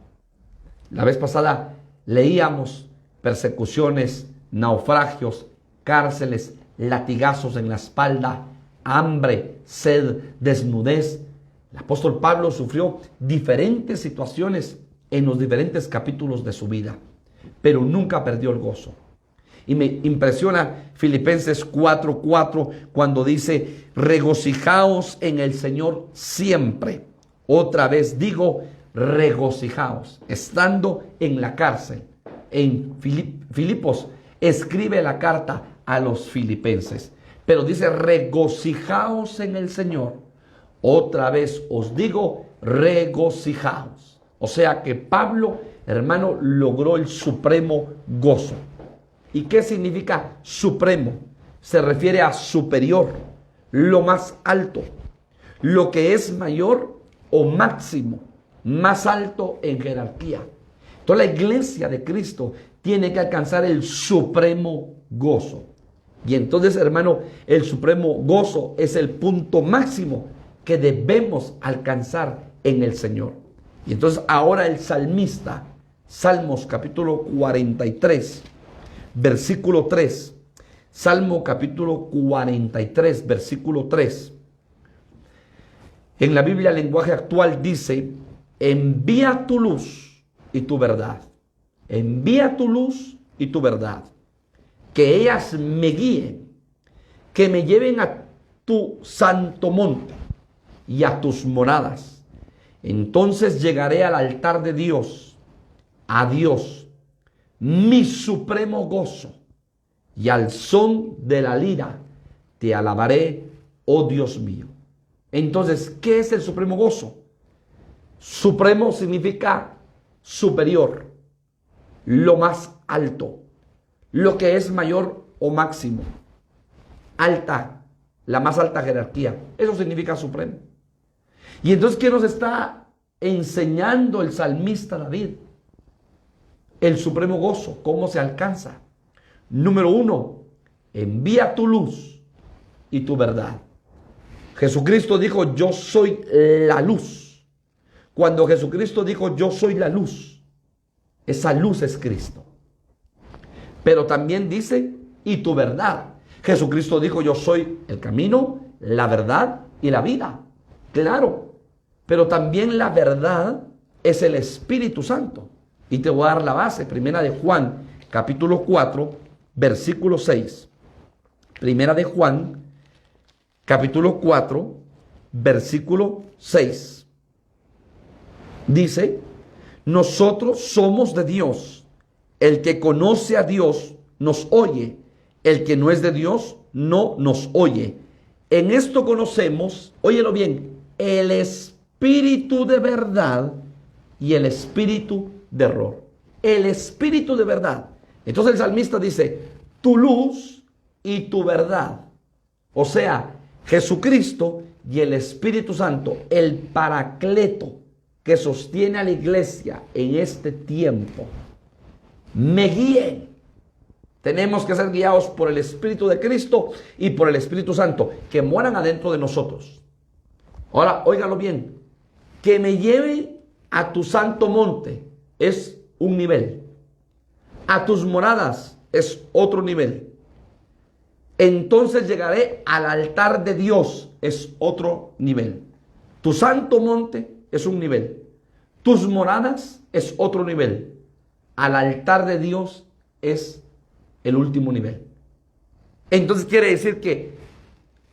La vez pasada leíamos persecuciones, naufragios, cárceles, latigazos en la espalda, hambre, sed, desnudez. El apóstol Pablo sufrió diferentes situaciones en los diferentes capítulos de su vida, pero nunca perdió el gozo. Y me impresiona Filipenses 4:4 cuando dice: regocijaos en el Señor siempre. Otra vez digo, regocijaos. Estando en la cárcel, en Filipos, escribe la carta a los filipenses, pero dice: regocijaos en el Señor. Otra vez os digo, regocijaos. O sea que Pablo, hermano, logró el supremo gozo. ¿Y qué significa supremo? Se refiere a superior, lo más alto, lo que es mayor o máximo, más alto en jerarquía. Entonces la iglesia de Cristo tiene que alcanzar el supremo gozo. Y entonces, hermano, el supremo gozo es el punto máximo que debemos alcanzar en el Señor. Y entonces ahora el salmista, Salmos capítulo 43, versículo 3. Salmo capítulo 43, versículo 3. En la Biblia lenguaje actual dice: envía tu luz y tu verdad. Envía tu luz y tu verdad. Que ellas me guíen, que me lleven a tu santo monte y a tus moradas. Entonces llegaré al altar de Dios, a Dios, mi supremo gozo, y al son de la lira te alabaré, oh Dios mío. Entonces, ¿qué es el supremo gozo? Supremo significa superior, lo más alto, lo que es mayor o máximo, alta, la más alta jerarquía. Eso significa supremo. Y entonces, ¿qué nos está enseñando el salmista David? El supremo gozo, ¿cómo se alcanza? Número 1, envía tu luz y tu verdad. Jesucristo dijo: yo soy la luz. Cuando Jesucristo dijo: yo soy la luz, esa luz es Cristo. Pero también dice: y tu verdad. Jesucristo dijo: yo soy el camino, la verdad y la vida. Claro, pero también la verdad es el Espíritu Santo. Y te voy a dar la base. Primera de Juan, capítulo 4, versículo 6. Primera de Juan, capítulo 4, versículo 6. Dice, nosotros somos de Dios. El que conoce a Dios nos oye. El que no es de Dios no nos oye. En esto conocemos, óyelo bien, el espíritu de verdad y el espíritu de error. El espíritu de verdad. Entonces el salmista dice, tu luz y tu verdad. O sea, Jesucristo y el Espíritu Santo, el paracleto que sostiene a la iglesia en este tiempo, me guíen. Tenemos que ser guiados por el Espíritu de Cristo y por el Espíritu Santo, que moran adentro de nosotros. Ahora, óigalo bien, que me lleve a tu santo monte es un nivel. A tus moradas es otro nivel. Entonces llegaré al altar de Dios, es otro nivel. Tu santo monte es un nivel. Tus moradas es otro nivel. Al altar de Dios es el último nivel. Entonces quiere decir que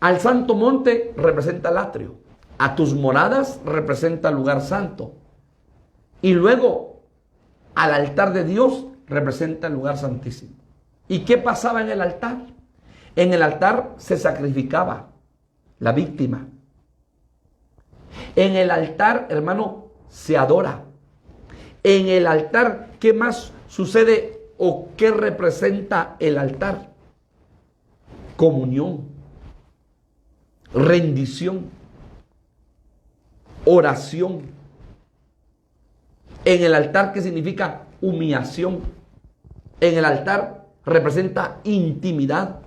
al santo monte representa el atrio. A tus moradas representa el lugar santo. Y luego al altar de Dios representa el lugar santísimo. ¿Y qué pasaba en el altar? En el altar se sacrificaba la víctima. En el altar, hermano, se adora. En el altar, ¿qué más sucede o qué representa el altar? Comunión, rendición, oración. En el altar, ¿qué significa? Humillación. En el altar representa intimidad.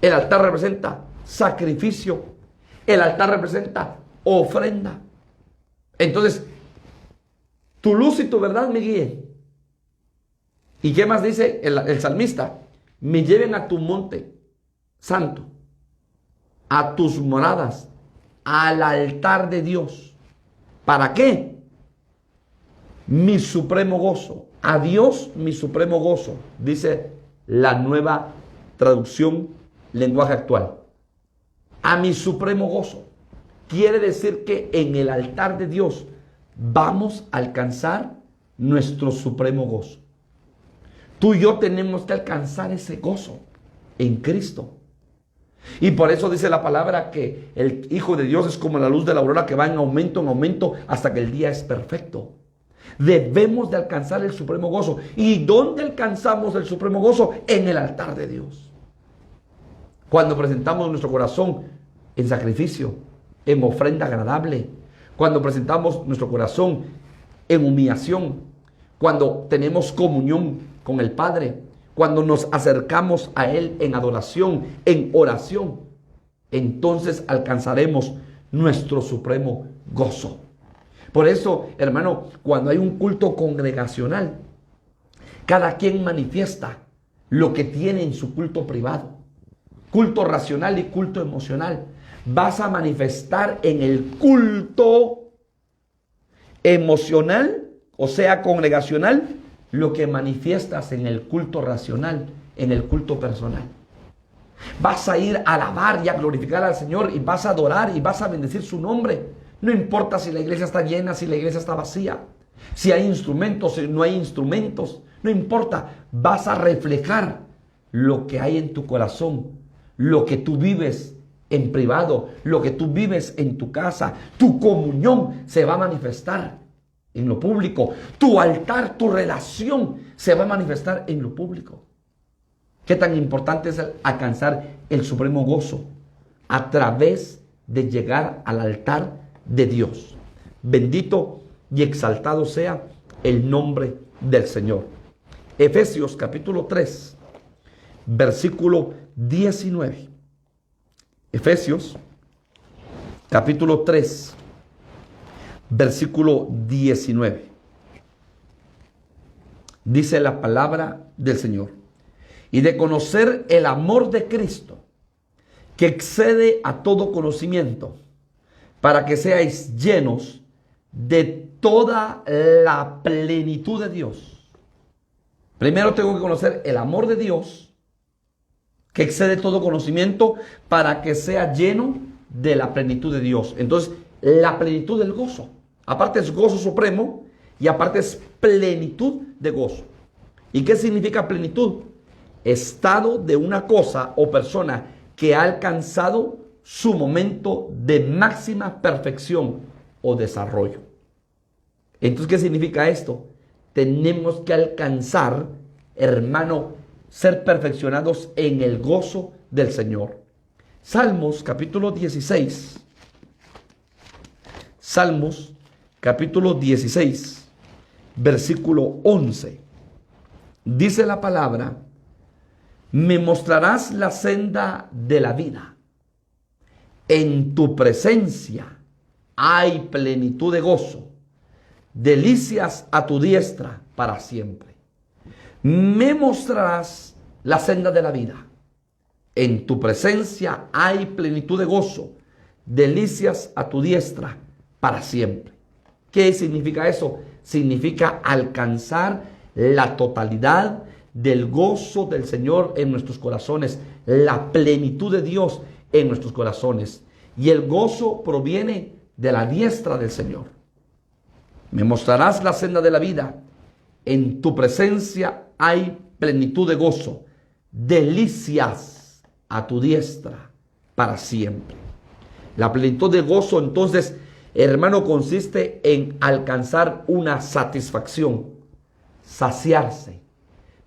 El altar representa sacrificio. El altar representa ofrenda. Entonces, tu luz y tu verdad me guíen. ¿Y qué más dice el salmista? Me lleven a tu monte santo, a tus moradas, al altar de Dios. ¿Para qué? Mi supremo gozo. A Dios mi supremo gozo, dice la nueva traducción lenguaje actual. A mi supremo gozo. Quiere decir que en el altar de Dios vamos a alcanzar nuestro supremo gozo. Tú y yo tenemos que alcanzar ese gozo en Cristo. Y por eso dice la palabra que el Hijo de Dios es como la luz de la aurora que va en aumento hasta que el día es perfecto. Debemos de alcanzar el supremo gozo. ¿Y dónde alcanzamos el supremo gozo? En el altar de Dios. Cuando presentamos nuestro corazón en sacrificio, en ofrenda agradable. Cuando presentamos nuestro corazón en humillación. Cuando tenemos comunión con el Padre. Cuando nos acercamos a Él en adoración, en oración. Entonces alcanzaremos nuestro supremo gozo. Por eso, hermano, cuando hay un culto congregacional, cada quien manifiesta lo que tiene en su culto privado. Culto racional y culto emocional. Vas a manifestar en el culto emocional, o sea, congregacional, lo que manifiestas en el culto racional, en el culto personal. Vas a ir a alabar y a glorificar al Señor y vas a adorar y vas a bendecir su nombre. No importa si la iglesia está llena, si la iglesia está vacía, si hay instrumentos, si no hay instrumentos, no importa. Vas a reflejar lo que hay en tu corazón, lo que tú vives en privado, lo que tú vives en tu casa. Tu comunión se va a manifestar en lo público. Tu altar, tu relación se va a manifestar en lo público. Qué tan importante es alcanzar el supremo gozo a través de llegar al altar de Dios. Bendito y exaltado sea el nombre del Señor. Efesios capítulo 3, versículo 19. Efesios capítulo 3, versículo 19. Dice la palabra del Señor. Y de conocer el amor de Cristo, que excede a todo conocimiento, para que seáis llenos de toda la plenitud de Dios. Primero tengo que conocer el amor de Dios, que excede todo conocimiento, para que sea lleno de la plenitud de Dios. Entonces, la plenitud del gozo. Aparte es gozo supremo y aparte es plenitud de gozo. ¿Y qué significa plenitud? Estado de una cosa o persona que ha alcanzado su momento de máxima perfección o desarrollo. Entonces, ¿qué significa esto? Tenemos que alcanzar, hermano, ser perfeccionados en el gozo del Señor. Salmos capítulo 16. Salmos capítulo 16, versículo 11. Dice la palabra: me mostrarás la senda de la vida. En tu presencia hay plenitud de gozo, delicias a tu diestra para siempre. Me mostrarás la senda de la vida. En tu presencia hay plenitud de gozo, delicias a tu diestra para siempre. ¿Qué significa eso? Significa alcanzar la totalidad del gozo del Señor en nuestros corazones, la plenitud de Dios en nuestros corazones. Y el gozo proviene de la diestra del Señor. Me mostrarás la senda de la vida. En tu presencia hay plenitud de gozo, delicias a tu diestra para siempre. La plenitud de gozo, entonces, hermano, consiste en alcanzar una satisfacción, saciarse,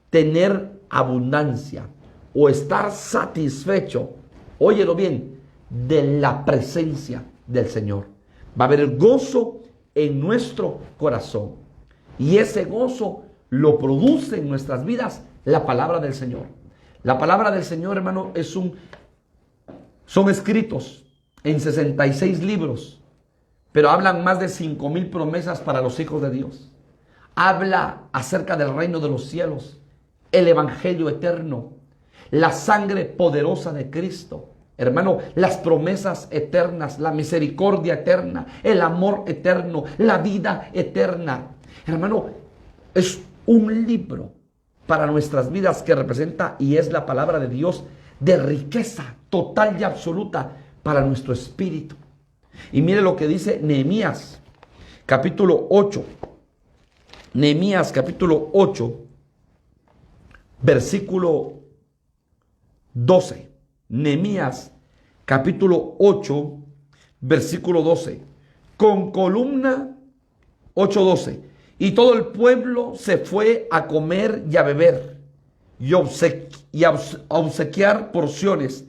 tener abundancia o estar satisfecho, óyelo bien, de la presencia del Señor. Va a haber gozo en nuestro corazón y ese gozo lo produce en nuestras vidas la palabra del Señor. La palabra del Señor, hermano, son escritos en 66 libros, pero hablan más de 5,000 promesas para los hijos de Dios. Habla acerca del reino de los cielos, el evangelio eterno, la sangre poderosa de Cristo. Hermano, las promesas eternas, la misericordia eterna, el amor eterno, la vida eterna. Hermano, es un libro para nuestras vidas que representa y es la palabra de Dios de riqueza total y absoluta para nuestro espíritu. Y mire lo que dice Nehemías, capítulo 8. Nehemías, capítulo 8, versículo 12. Nehemías, capítulo 8, versículo 12. Con columna, 8:12. Y todo el pueblo se fue a comer y a beber y a obsequiar porciones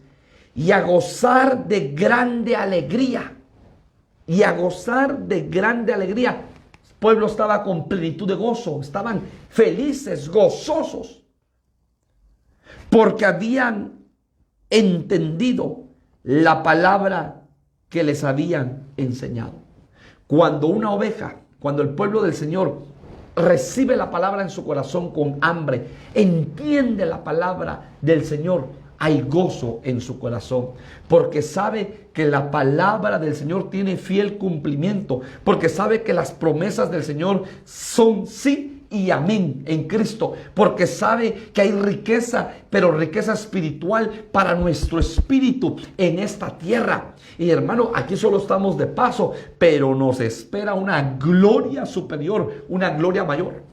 y a gozar de grande alegría. Y a gozar de grande alegría. El pueblo estaba con plenitud de gozo, estaban felices, gozosos, porque habían entendido la palabra que les habían enseñado. Cuando una oveja, cuando el pueblo del Señor recibe la palabra en su corazón con hambre, entiende la palabra del Señor, hay gozo en su corazón, porque sabe que la palabra del Señor tiene fiel cumplimiento, porque sabe que las promesas del Señor son sí y amén en Cristo, porque sabe que hay riqueza, pero riqueza espiritual para nuestro espíritu en esta tierra. Y hermano, aquí solo estamos de paso, pero nos espera una gloria superior, una gloria mayor.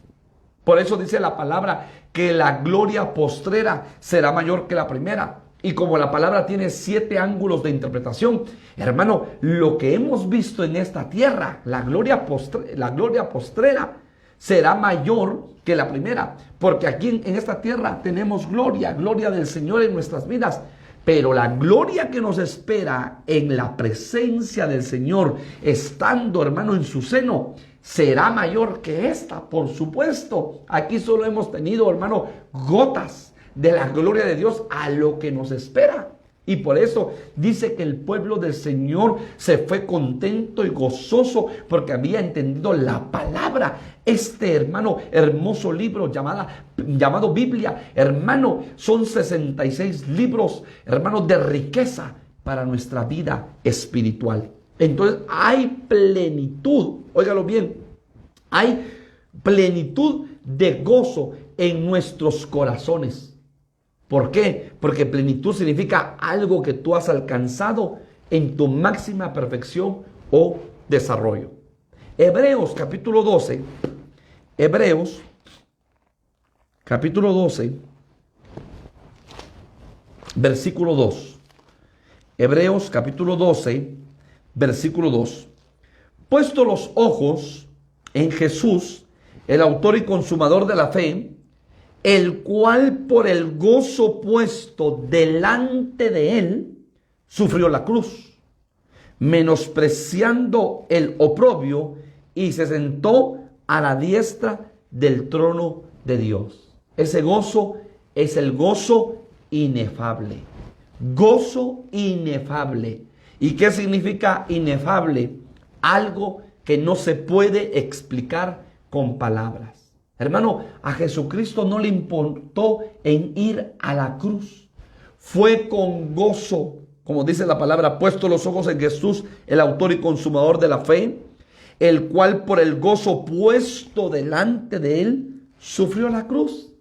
Por eso dice la palabra que la gloria postrera será mayor que la primera. Y como la palabra tiene 7 ángulos de interpretación, hermano, lo que hemos visto en esta tierra, la gloria postrera, será mayor que la primera. Porque aquí en esta tierra tenemos gloria del Señor en nuestras vidas. Pero la gloria que nos espera en la presencia del Señor, estando, hermano, en su seno, será mayor que esta, por supuesto. Aquí solo hemos tenido, hermano, gotas de la gloria de Dios a lo que nos espera. Y por eso dice que el pueblo del Señor se fue contento y gozoso porque había entendido la palabra. Este, hermano, hermoso libro llamado Biblia, hermano, son 66 libros, hermano, de riqueza para nuestra vida espiritual. Entonces hay plenitud, óigalo bien, hay plenitud de gozo en nuestros corazones. ¿Por qué? Porque plenitud significa algo que tú has alcanzado en tu máxima perfección o desarrollo. Hebreos capítulo 12, Hebreos capítulo 12, versículo 2. Hebreos capítulo 12, versículo 2. Puesto los ojos en Jesús, el autor y consumador de la fe, el cual por el gozo puesto delante de él, sufrió la cruz, menospreciando el oprobio, y se sentó a la diestra del trono de Dios. Ese gozo es el gozo inefable. Gozo inefable. ¿Y qué significa inefable? Algo que no se puede explicar con palabras. Hermano, a Jesucristo no le importó en ir a la cruz. Fue con gozo, como dice la palabra, puesto los ojos en Jesús, el autor y consumador de la fe, el cual por el gozo puesto delante de él, sufrió la cruz.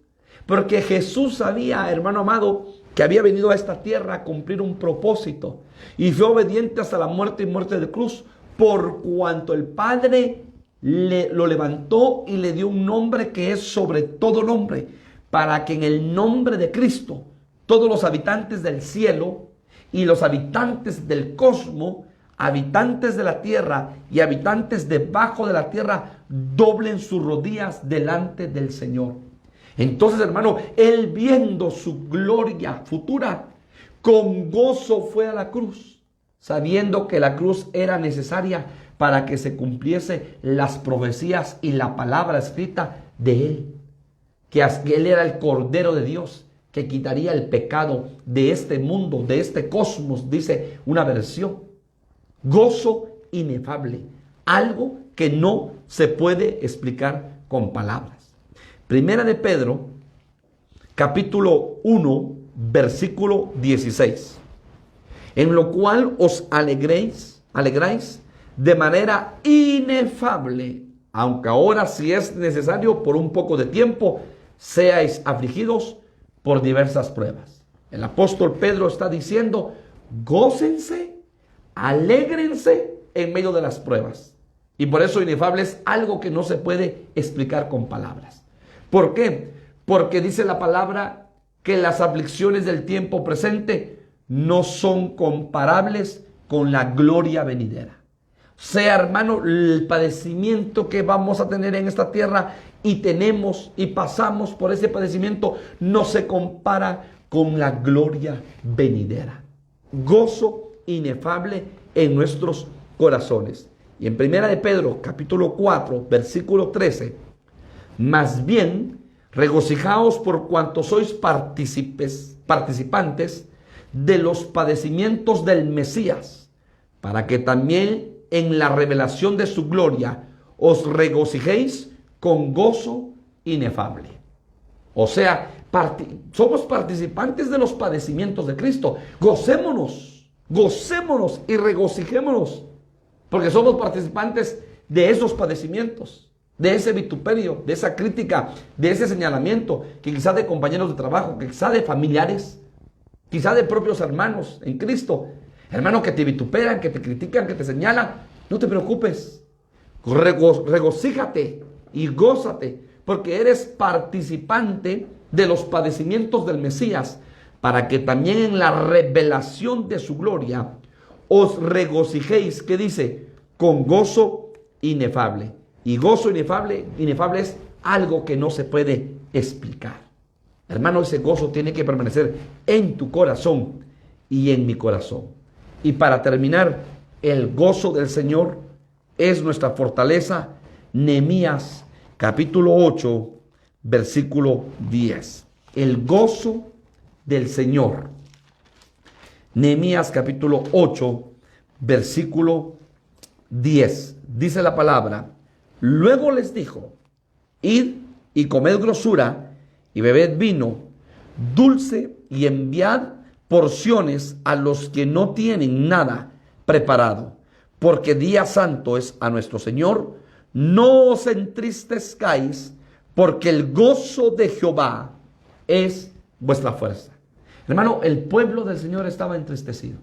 Porque Jesús sabía, hermano amado, que había venido a esta tierra a cumplir un propósito. Y fue obediente hasta la muerte y muerte de cruz, por cuanto el Padre lo levantó y le dio un nombre que es sobre todo nombre, para que en el nombre de Cristo todos los habitantes del cielo y los habitantes del cosmos, habitantes de la tierra y habitantes debajo de la tierra, doblen sus rodillas delante del Señor. Entonces, hermano, él viendo su gloria futura, con gozo fue a la cruz, sabiendo que la cruz era necesaria para que se cumpliese las profecías y la palabra escrita de él, que él era el Cordero de Dios, que quitaría el pecado de este mundo, de este cosmos, dice una versión. Gozo inefable, algo que no se puede explicar con palabras. Primera de Pedro, capítulo 1, versículo 16. En lo cual os alegráis de manera inefable, aunque ahora, si es necesario, por un poco de tiempo, seáis afligidos por diversas pruebas. El apóstol Pedro está diciendo, gócense, alégrense en medio de las pruebas. Y por eso inefable es algo que no se puede explicar con palabras. ¿Por qué? Porque dice la palabra que las aflicciones del tiempo presente no son comparables con la gloria venidera. O sea, hermano, el padecimiento que vamos a tener en esta tierra y tenemos y pasamos por ese padecimiento no se compara con la gloria venidera. Gozo inefable en nuestros corazones. Y en Primera de Pedro, capítulo 4, versículo 13, más bien regocijaos por cuanto sois participantes de los padecimientos del Mesías, para que también en la revelación de su gloria os regocijéis con gozo inefable. O sea, somos participantes de los padecimientos de Cristo. Gocémonos y regocijémonos, porque somos participantes de esos padecimientos, de ese vituperio, de esa crítica, de ese señalamiento, que quizá de compañeros de trabajo, que quizá de familiares, quizá de propios hermanos en Cristo. Hermanos que te vituperan, que te critican, que te señalan. No te preocupes. Regocíjate y gózate, porque eres participante de los padecimientos del Mesías, para que también en la revelación de su gloria os regocijéis, ¿qué dice? Con gozo inefable. Y gozo inefable es algo que no se puede explicar. Hermano, ese gozo tiene que permanecer en tu corazón y en mi corazón. Y para terminar, el gozo del Señor es nuestra fortaleza. Nehemías capítulo 8, versículo 10. El gozo del Señor. Nehemías capítulo 8, versículo 10. Dice la palabra: luego les dijo, id y comed grosura y bebed vino dulce y enviad porciones a los que no tienen nada preparado, porque día santo es a nuestro Señor. No os entristezcáis, porque el gozo de Jehová es vuestra fuerza. Hermano, el pueblo del Señor estaba entristecido.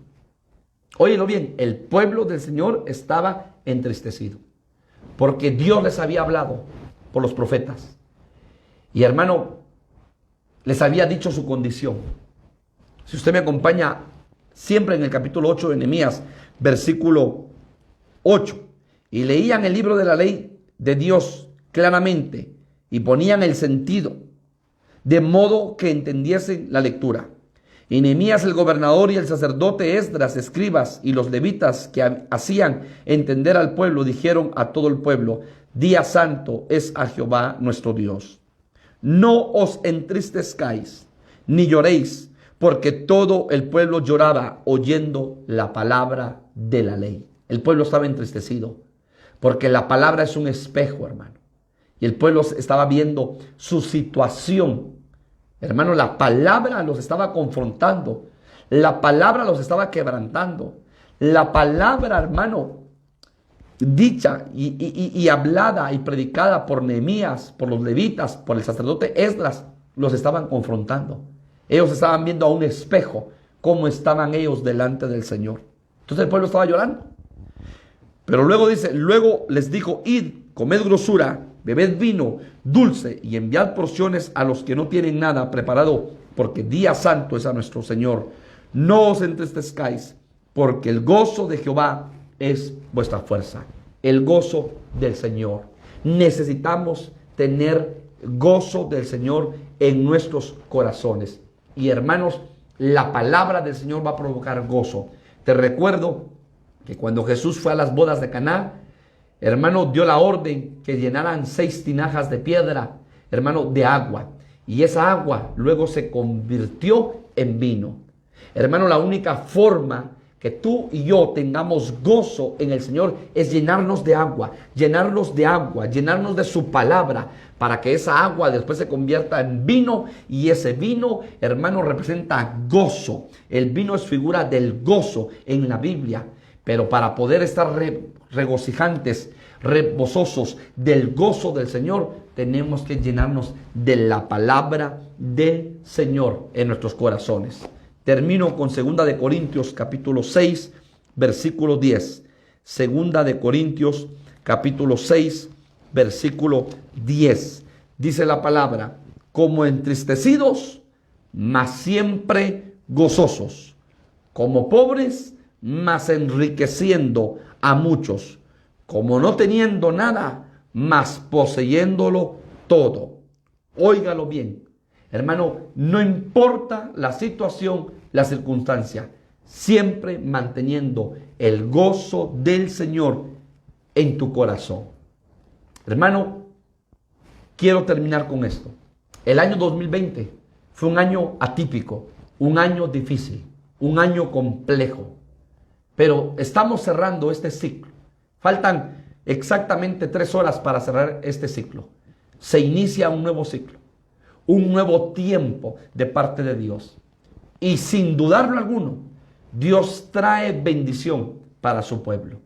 Óyelo bien, el pueblo del Señor estaba entristecido. Porque Dios les había hablado por los profetas. Y hermano, les había dicho su condición. Si usted me acompaña siempre en el capítulo 8 de Nehemías, versículo 8, y leían el libro de la ley de Dios claramente y ponían el sentido, de modo que entendiesen la lectura. Y Nehemías el gobernador y el sacerdote Esdras, escribas y los levitas que hacían entender al pueblo, dijeron a todo el pueblo: día santo es a Jehová nuestro Dios. No os entristezcáis, ni lloréis, porque todo el pueblo lloraba oyendo la palabra de la ley. El pueblo estaba entristecido, porque la palabra es un espejo, hermano. Y el pueblo estaba viendo su situación. Hermano, la palabra los estaba confrontando. La palabra los estaba quebrantando. La palabra, hermano, dicha y hablada y predicada por Nehemías, por los levitas, por el sacerdote Esdras, los estaban confrontando. Ellos estaban viendo a un espejo cómo estaban ellos delante del Señor. Entonces el pueblo estaba llorando. Pero luego dice, luego les dijo: id, comed grosura, bebed vino dulce y enviad porciones a los que no tienen nada preparado, porque día santo es a nuestro Señor. No os entristezcáis, porque el gozo de Jehová es vuestra fuerza. El gozo del Señor. Necesitamos tener gozo del Señor en nuestros corazones. Y hermanos, la palabra del Señor va a provocar gozo. Te recuerdo que cuando Jesús fue a las bodas de Caná, hermano, dio la orden que llenaran 6 tinajas de piedra, hermano, de agua. Y esa agua luego se convirtió en vino. Hermano, la única forma que tú y yo tengamos gozo en el Señor es llenarnos de agua, llenarnos de su palabra, para que esa agua después se convierta en vino. Y ese vino, hermano, representa gozo. El vino es figura del gozo en la Biblia. Pero para poder estar regocijantes, rebososos del gozo del Señor, tenemos que llenarnos de la palabra del Señor en nuestros corazones. Termino con 2 de Corintios capítulo 6, versículo 10. 2 de Corintios capítulo 6, versículo 10. Dice la palabra: como entristecidos, mas siempre gozosos; como pobres, mas enriqueciendo a muchos; como no teniendo nada, mas poseyéndolo todo. Óigalo bien, hermano, no importa la situación, la circunstancia, siempre manteniendo el gozo del Señor en tu corazón. Hermano, quiero terminar con esto. El año 2020 fue un año atípico, un año difícil, un año complejo. Pero estamos cerrando este ciclo. Faltan exactamente 3 horas para cerrar este ciclo. Se inicia un nuevo ciclo, un nuevo tiempo de parte de Dios. Y sin dudarlo alguno, Dios trae bendición para su pueblo.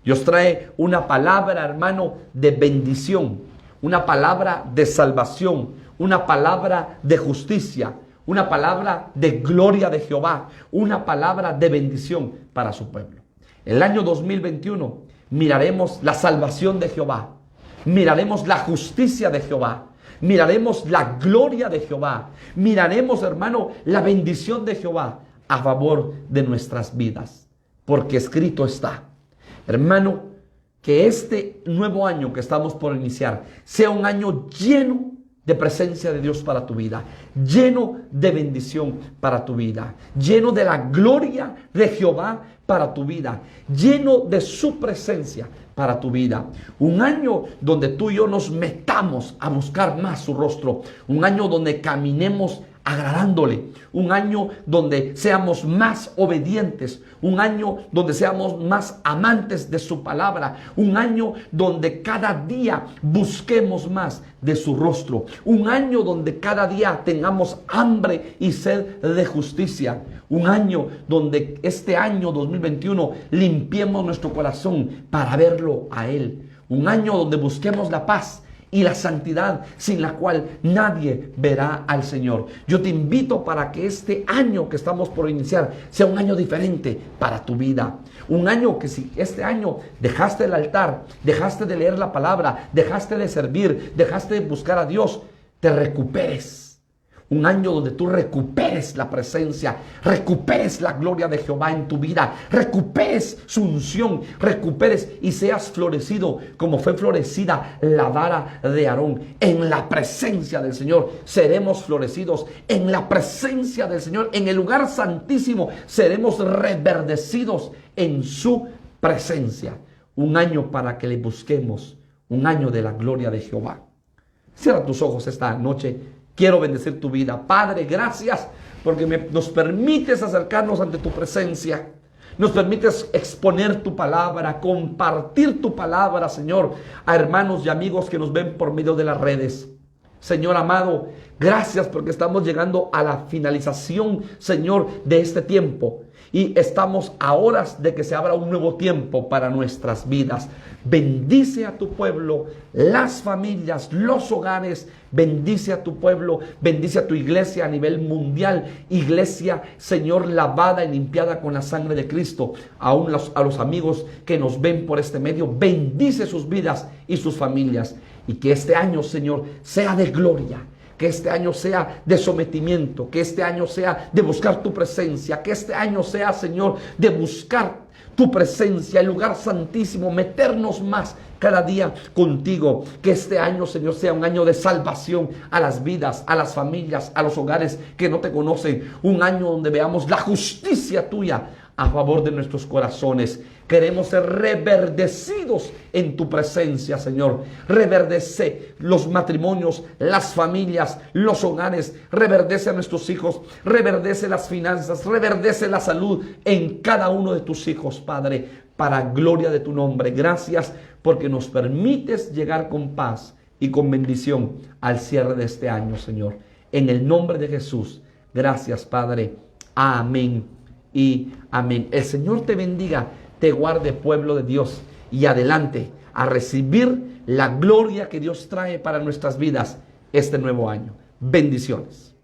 Dios trae una palabra, hermano, de bendición, una palabra de salvación, una palabra de justicia, una palabra de gloria de Jehová, una palabra de bendición para su pueblo. El año 2021 miraremos la salvación de Jehová, miraremos la justicia de Jehová, miraremos la gloria de Jehová, miraremos, hermano, la bendición de Jehová a favor de nuestras vidas, porque escrito está. Hermano, que este nuevo año que estamos por iniciar sea un año lleno de presencia de Dios para tu vida, lleno de bendición para tu vida, lleno de la gloria de Jehová para tu vida, lleno de su presencia para tu vida. Un año donde tú y yo nos metamos a buscar más su rostro, un año donde caminemos agradándole, un año donde seamos más obedientes, un año donde seamos más amantes de su palabra, un año donde cada día busquemos más de su rostro, un año donde cada día tengamos hambre y sed de justicia, un año donde este año 2021 limpiemos nuestro corazón para verlo a Él, un año donde busquemos la paz y la santidad sin la cual nadie verá al Señor. Yo te invito para que este año que estamos por iniciar sea un año diferente para tu vida. Un año que si este año dejaste el altar, dejaste de leer la palabra, dejaste de servir, dejaste de buscar a Dios, te recuperes. Un año donde tú recuperes la presencia, recuperes la gloria de Jehová en tu vida, recuperes su unción, recuperes y seas florecido como fue florecida la vara de Aarón. En la presencia del Señor seremos florecidos, en la presencia del Señor, en el lugar santísimo seremos reverdecidos en su presencia. Un año para que le busquemos, un año de la gloria de Jehová. Cierra tus ojos esta noche. Quiero bendecir tu vida. Padre, gracias porque nos permites acercarnos ante tu presencia. Nos permites exponer tu palabra, compartir tu palabra, Señor, a hermanos y amigos que nos ven por medio de las redes. Señor amado, gracias porque estamos llegando a la finalización, Señor, de este tiempo. Y estamos a horas de que se abra un nuevo tiempo para nuestras vidas. Bendice a tu pueblo, las familias, los hogares. Bendice a tu pueblo, bendice a tu iglesia a nivel mundial. Iglesia, Señor, lavada y limpiada con la sangre de Cristo. Aún a los amigos que nos ven por este medio, bendice sus vidas y sus familias. Y que este año, Señor, sea de gloria. Que este año sea de sometimiento, que este año sea de buscar tu presencia, que este año sea, Señor, de buscar tu presencia, el lugar santísimo, meternos más cada día contigo. Que este año, Señor, sea un año de salvación a las vidas, a las familias, a los hogares que no te conocen. Un año donde veamos la justicia tuya a favor de nuestros corazones. Queremos ser reverdecidos en tu presencia, Señor. Reverdece los matrimonios, las familias, los hogares. Reverdece a nuestros hijos. Reverdece las finanzas. Reverdece la salud en cada uno de tus hijos, Padre, para gloria de tu nombre. Gracias porque nos permites llegar con paz y con bendición al cierre de este año, Señor. En el nombre de Jesús. Gracias, Padre. Amén y amén. El Señor te bendiga, te guarde, pueblo de Dios, y adelante a recibir la gloria que Dios trae para nuestras vidas este nuevo año. Bendiciones.